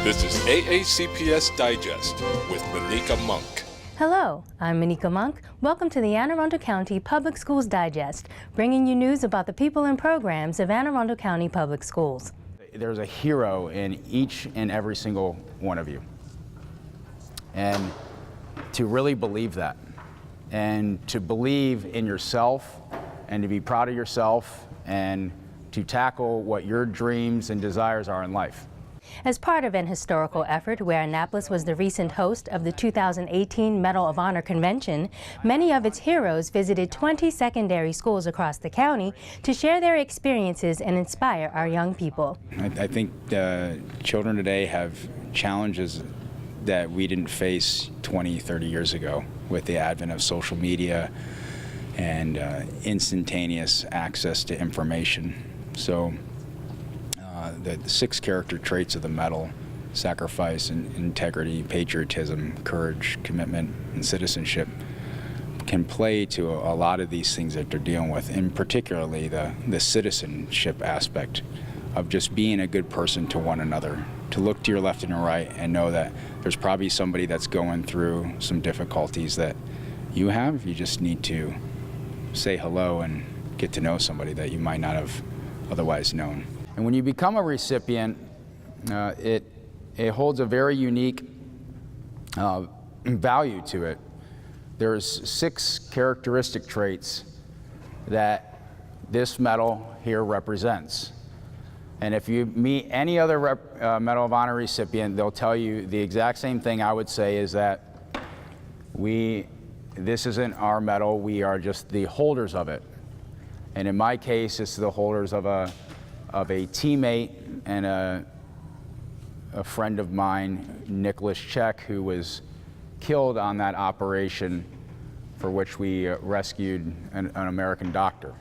This is AACPS Digest with Monica Monk. Hello, I'm Monica Monk. Welcome to the Anne Arundel County Public Schools Digest, bringing you news about the people and programs of Anne Arundel County Public Schools. There's a hero in each and every single one of you. And to really believe that, and to believe in yourself, and to be proud of yourself, and to tackle what your dreams and desires are in life. As part of an historical effort where Annapolis was the recent host of the 2018 Medal of Honor Convention, many of its heroes visited 20 secondary schools across the county to share their experiences and inspire our young people. I think children today have challenges that we didn't face 20, 30 years ago with the advent of social media and instantaneous access to information. So the 6 character traits of the medal, sacrifice, and integrity, patriotism, courage, commitment, and citizenship, can play to a lot of these things that they're dealing with, and particularly the citizenship aspect of just being a good person to one another, to look to your left and your right and know that there's probably somebody that's going through some difficulties that you have. You just need to say hello and get to know somebody that you might not have otherwise known. And when you become a recipient, it holds a very unique value to it. There's 6 characteristic traits that this medal here represents. And if you meet any other Medal of Honor recipient, they'll tell you the exact same thing I would say, is that this isn't our medal, we are just the holders of it. And in my case, it's the holders of a teammate and a friend of mine, Nicholas Check, who was killed on that operation for which we rescued an American doctor.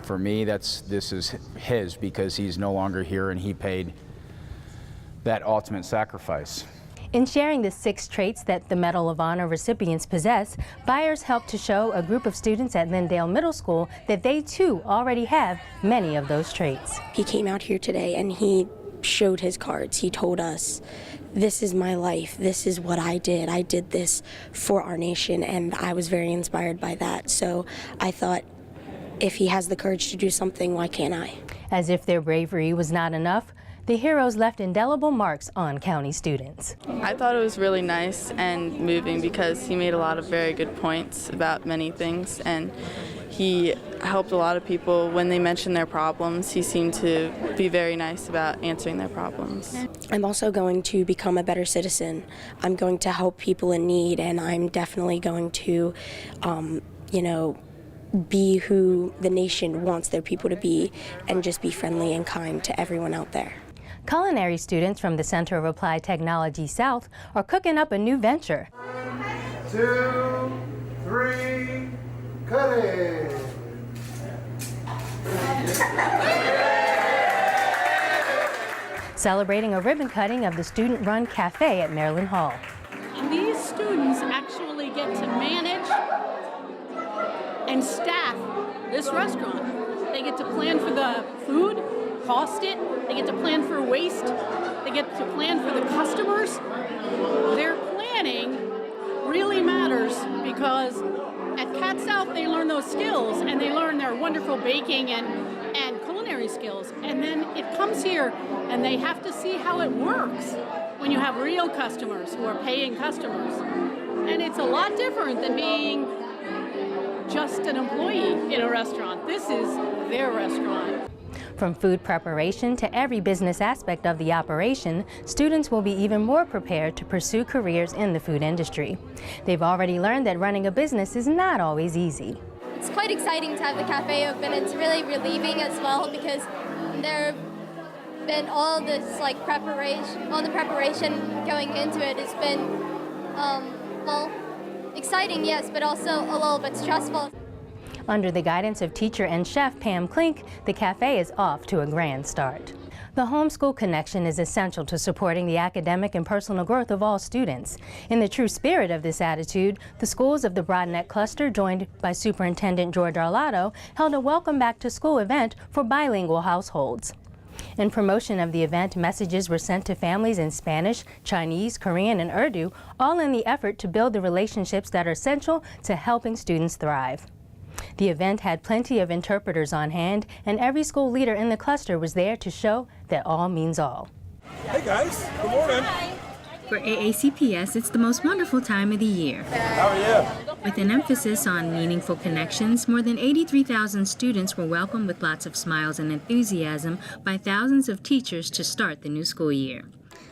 For me, this is his, because he's no longer here and he paid that ultimate sacrifice. In sharing the 6 traits that the Medal of Honor recipients possess, Byers helped to show a group of students at Lindale Middle School that they too already have many of those traits. He came out here today and he showed his cards. He told us, this is my life, this is what I did this for our nation, and I was very inspired by that. So I thought, if he has the courage to do something, why can't I? As if their bravery was not enough, the heroes left indelible marks on county students. I thought it was really nice and moving because he made a lot of very good points about many things, and he helped a lot of people when they mentioned their problems. He seemed to be very nice about answering their problems. I'm also going to become a better citizen. I'm going to help people in need, and I'm definitely going to, be who the nation wants their people to be, and just be friendly and kind to everyone out there. Culinary students from the Center of Applied Technology South are cooking up a new venture. 1, 2, 3, cut it! Celebrating a ribbon cutting of the student-run cafe at Maryland Hall. And these students actually get to manage and staff this restaurant. They get to plan for the food, cost it, they get to plan for waste, they get to plan for the customers. Their planning really matters, because at Cat South they learn those skills, and they learn their wonderful baking and culinary skills. And then it comes here and they have to see how it works when you have real customers who are paying customers. And it's a lot different than being just an employee in a restaurant. This is their restaurant. From food preparation to every business aspect of the operation, students will be even more prepared to pursue careers in the food industry. They've already learned that running a business is not always easy. It's quite exciting to have the cafe open. It's really relieving as well, because there have been all the preparation going into it has been, exciting, yes, but also a little bit stressful. Under the guidance of teacher and chef Pam Klink, the cafe is off to a grand start. The homeschool connection is essential to supporting the academic and personal growth of all students. In the true spirit of this attitude, the schools of the Broadneck Cluster, joined by Superintendent George Arlotto, held a Welcome Back to School event for bilingual households. In promotion of the event, messages were sent to families in Spanish, Chinese, Korean, and Urdu, all in the effort to build the relationships that are essential to helping students thrive. The event had plenty of interpreters on hand, and every school leader in the cluster was there to show that all means all. Hey guys, good morning. For AACPS, it's the most wonderful time of the year. How are you? With an emphasis on meaningful connections, more than 83,000 students were welcomed with lots of smiles and enthusiasm by thousands of teachers to start the new school year.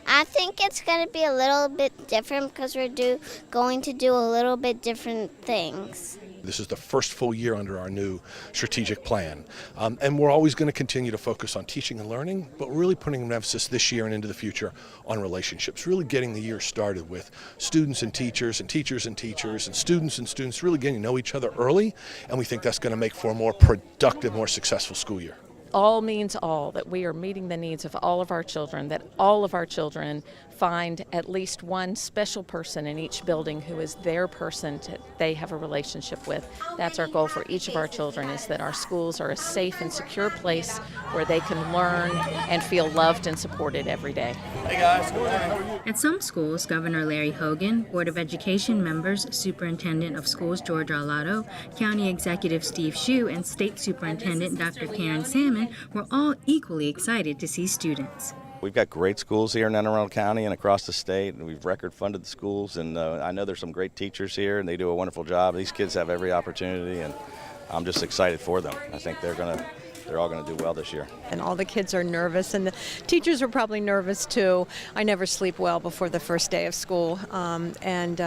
I think it's going to be a little bit different because we're going to do a little bit different things. This is the first full year under our new strategic plan. And we're always going to continue to focus on teaching and learning, but we're really putting an emphasis this year and into the future on relationships, really getting the year started with students and teachers and teachers and teachers and students really getting to know each other early, and we think that's going to make for a more productive, more successful school year. All means all, that we are meeting the needs of all of our children, that all of our children find at least one special person in each building who is their person they have a relationship with. That's our goal for each of our children, is that our schools are a safe and secure place where they can learn and feel loved and supported every day. Hey guys, good morning. At some schools, Governor Larry Hogan, Board of Education members, Superintendent of Schools George Arlotto, County Executive Steve Shue, and State Superintendent Dr. Karen Salmon were all equally excited to see students. We've got great schools here in Anne Arundel County and across the state, and we've record funded the schools, and I know there's some great teachers here, and they do a wonderful job. These kids have every opportunity, and I'm just excited for them. I think they're all going to do well this year. And all the kids are nervous, and the teachers are probably nervous too. I never sleep well before the first day of school, and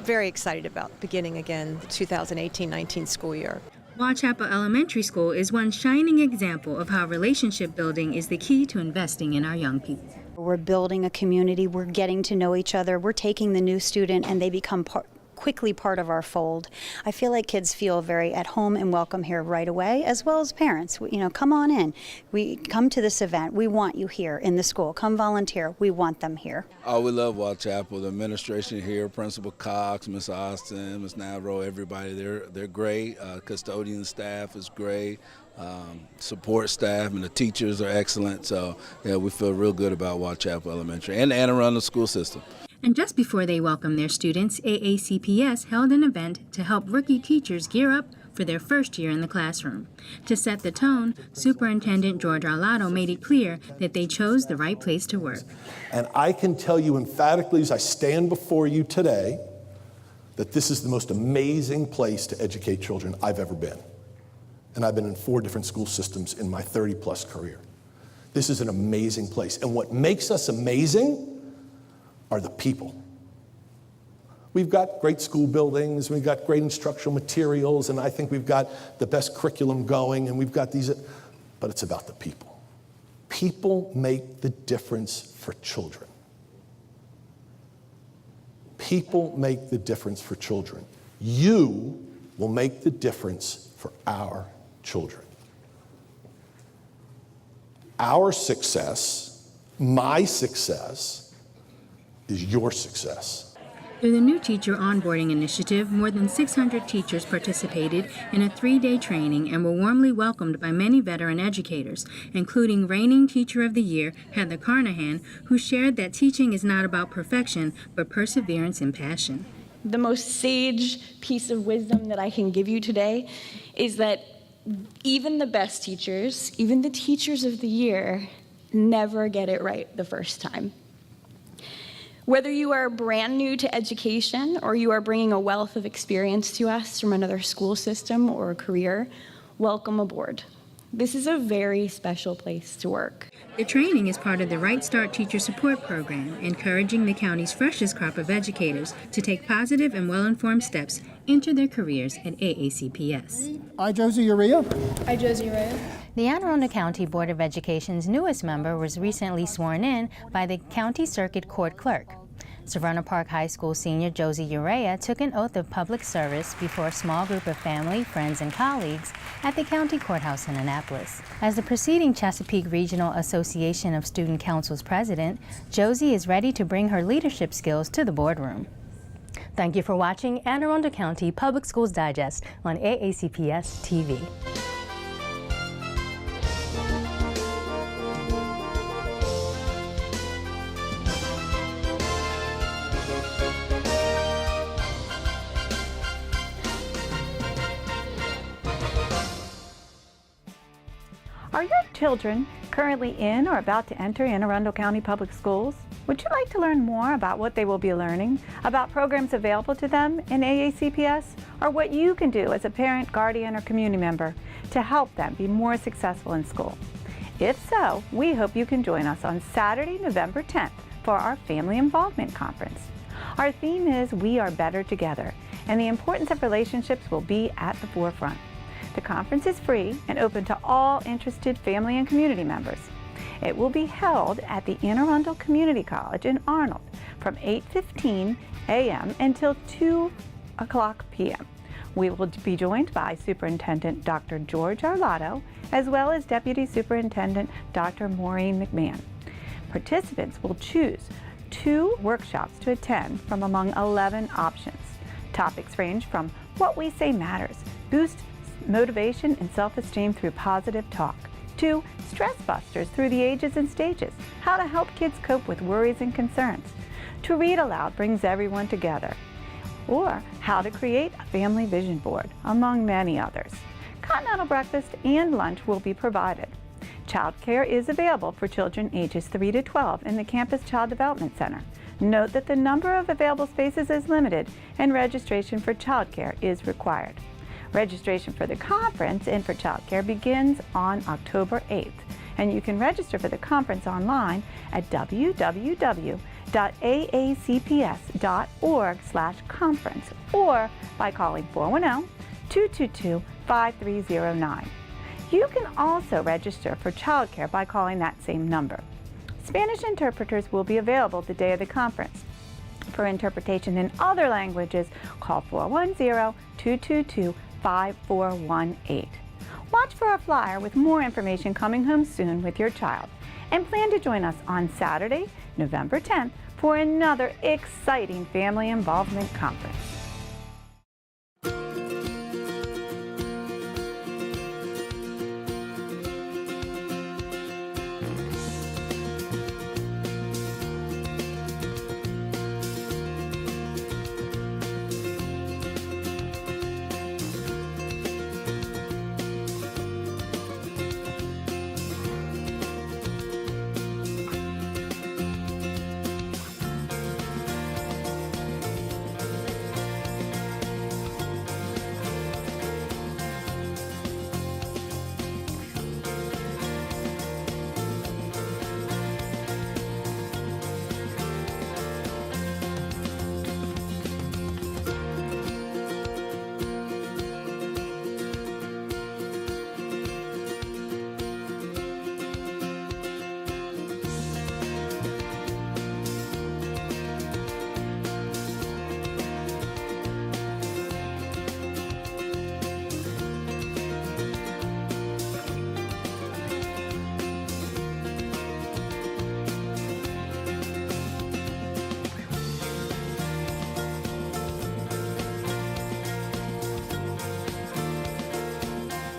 very excited about beginning again the 2018-19 school year. Whitechapel Elementary School is one shining example of how relationship building is the key to investing in our young people. We're building a community, we're getting to know each other, we're taking the new student and they become quickly part of our fold. I feel like kids feel very at home and welcome here right away, as well as parents. Come on in. We come to this event. We want you here in the school. Come volunteer. We want them here. Oh, we love Whitechapel. The administration here, Principal Cox, Miss Austin, Miss Navro, everybody, they're great. Custodian staff is great. Support staff and the teachers are excellent. So, yeah, we feel real good about Whitechapel Elementary and the Anne Arundel school system. And just before they welcomed their students, AACPS held an event to help rookie teachers gear up for their first year in the classroom. To set the tone, Superintendent George Arlotto made it clear that they chose the right place to work. And I can tell you emphatically as I stand before you today that this is the most amazing place to educate children I've ever been. And I've been in 4 different school systems in my 30-plus career. This is an amazing place. And what makes us amazing are the people. We've got great school buildings, we've got great instructional materials, and I think we've got the best curriculum going, and we've got these, but it's about the people. People make the difference for children. People make the difference for children. You will make the difference for our children. Our success, my success, is your success. Through the new teacher onboarding initiative, more than 600 teachers participated in a 3-day training and were warmly welcomed by many veteran educators, including reigning Teacher of the Year, Heather Carnahan, who shared that teaching is not about perfection, but perseverance and passion. The most sage piece of wisdom that I can give you today is that even the best teachers, even the Teachers of the Year, never get it right the first time. Whether you are brand new to education or you are bringing a wealth of experience to us from another school system or a career, welcome aboard. This is a very special place to work. The training is part of the Right Start Teacher Support Program, encouraging the county's freshest crop of educators to take positive and well-informed steps into their careers at AACPS. I, Josie Urea. I, Josie Urea. The Anne Arundel County Board of Education's newest member was recently sworn in by the County Circuit Court Clerk. Severna Park High School senior Josie Urea took an oath of public service before a small group of family, friends, and colleagues at the county courthouse in Annapolis. As the preceding Chesapeake Regional Association of Student Council's president, Josie is ready to bring her leadership skills to the boardroom. Thank you for watching Anne Arundel County Public Schools Digest on AACPS-TV. Are your children currently in or about to enter Anne Arundel County Public Schools? Would you like to learn more about what they will be learning, about programs available to them in AACPS, or what you can do as a parent, guardian, or community member to help them be more successful in school? If so, we hope you can join us on Saturday, November 10th for our Family Involvement Conference. Our theme is We Are Better Together, and the importance of relationships will be at the forefront. The conference is free and open to all interested family and community members. It will be held at the Anne Arundel Community College in Arnold from 8:15 a.m. until 2 o'clock p.m. We will be joined by Superintendent Dr. George Arlotto, as well as Deputy Superintendent Dr. Maureen McMahon. Participants will choose 2 workshops to attend from among 11 options. Topics range from What We Say Matters, Boost Motivation and Self-Esteem Through Positive Talk, to Stress Busters Through the Ages and Stages, How to Help Kids Cope with Worries and Concerns, To Read Aloud Brings Everyone Together, or How to Create a Family Vision Board, among many others. Continental breakfast and lunch will be provided. Child care is available for children ages 3 to 12 in the Campus Child Development Center. Note that the number of available spaces is limited and registration for child care is required. Registration for the conference and for child care begins on October 8th, and you can register for the conference online at www.aacps.org/conference or by calling 410-222-5309. You can also register for child care by calling that same number. Spanish interpreters will be available the day of the conference. For interpretation in other languages, call 410-222-5418. Watch for a flyer with more information coming home soon with your child, and plan to join us on Saturday, November 10th for another exciting Family Involvement Conference.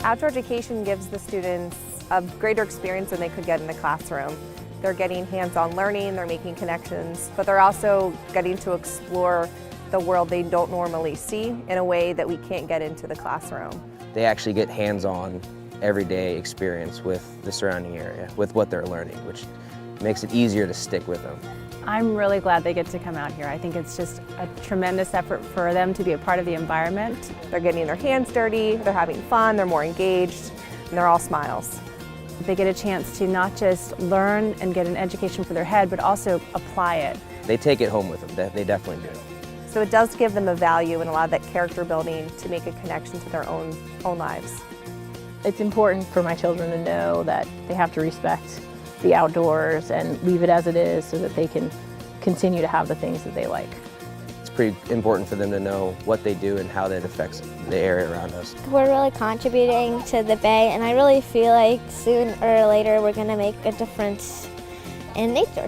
Outdoor education gives the students a greater experience than they could get in the classroom. They're getting hands-on learning, they're making connections, but they're also getting to explore the world they don't normally see in a way that we can't get into the classroom. They actually get hands-on, everyday experience with the surrounding area, with what they're learning, which makes it easier to stick with them. I'm really glad they get to come out here. I think it's just a tremendous effort for them to be a part of the environment. They're getting their hands dirty, they're having fun, they're more engaged, and they're all smiles. They get a chance to not just learn and get an education for their head, but also apply it. They take it home with them, they definitely do. So it does give them a value and a lot of that character building to make a connection to their own lives. It's important for my children to know that they have to respect the outdoors and leave it as it is so that they can continue to have the things that they like. It's pretty important for them to know what they do and how that affects the area around us. We're really contributing to the Bay, and I really feel like sooner or later we're going to make a difference in nature.